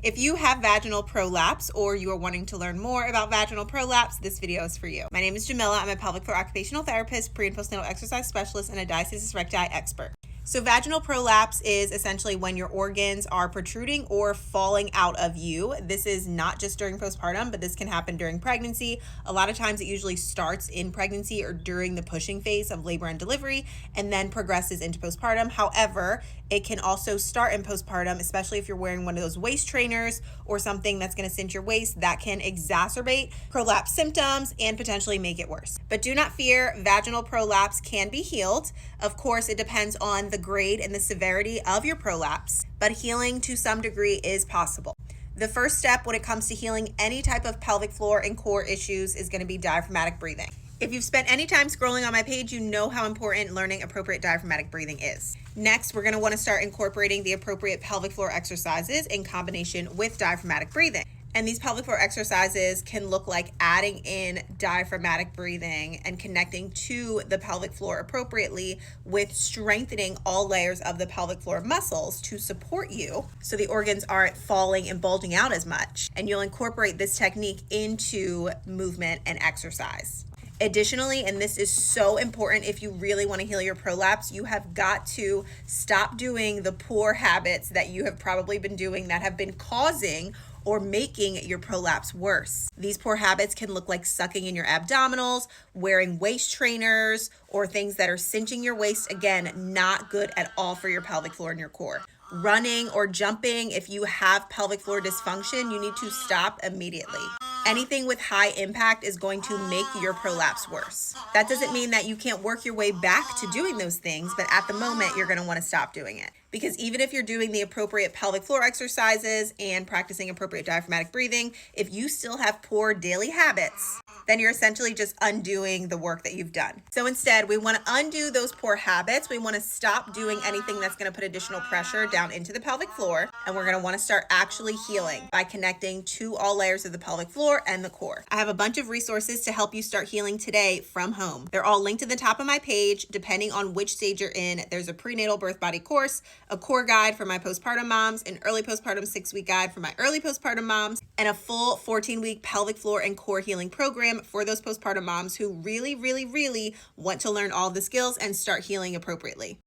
If you have vaginal prolapse or you are wanting to learn more about vaginal prolapse, this video is for you. My name is Jamila. I'm a pelvic floor occupational therapist, pre and postnatal exercise specialist, and a diastasis recti expert. So vaginal prolapse is essentially when your organs are protruding or falling out of you. This is not just during postpartum, but this can happen during pregnancy. A lot of times it usually starts in pregnancy or during the pushing phase of labor and delivery and then progresses into postpartum. However, it can also start in postpartum, especially if you're wearing one of those waist trainers or something that's going to cinch your waist. That can exacerbate prolapse symptoms and potentially make it worse. But do not fear, vaginal prolapse can be healed. Of course, it depends on the grade and the severity of your prolapse, but healing to some degree is possible. The first step when it comes to healing any type of pelvic floor and core issues is going to be diaphragmatic breathing. If you've spent any time scrolling on my page, you know how important learning appropriate diaphragmatic breathing is. Next, we're going to want to start incorporating the appropriate pelvic floor exercises in combination with diaphragmatic breathing. And these pelvic floor exercises can look like adding in diaphragmatic breathing and connecting to the pelvic floor appropriately with strengthening all layers of the pelvic floor muscles to support you so the organs aren't falling and bulging out as much. And you'll incorporate this technique into movement and exercise. Additionally, and this is so important if you really want to heal your prolapse, you have got to stop doing the poor habits that you have probably been doing that have been causing or making your prolapse worse. These poor habits can look like sucking in your abdominals, wearing waist trainers, or things that are cinching your waist. Again, not good at all for your pelvic floor and your core. Running or jumping, if you have pelvic floor dysfunction, you need to stop immediately. Anything with high impact is going to make your prolapse worse. That doesn't mean that you can't work your way back to doing those things, but at the moment, you're going to want to stop doing it. Because even if you're doing the appropriate pelvic floor exercises and practicing appropriate diaphragmatic breathing, if you still have poor daily habits, then you're essentially just undoing the work that you've done. So instead, we want to undo those poor habits. We want to stop doing anything that's going to put additional pressure down into the pelvic floor. And we're going to want to start actually healing by connecting to all layers of the pelvic floor and the core. I have a bunch of resources to help you start healing today from home. They're all linked at the top of my page. Depending on which stage you're in, there's a prenatal birth body course, a core guide for my postpartum moms, an early postpartum 6-week guide for my early postpartum moms, and a full 14-week pelvic floor and core healing program for those postpartum moms who really want to learn all the skills and start healing appropriately.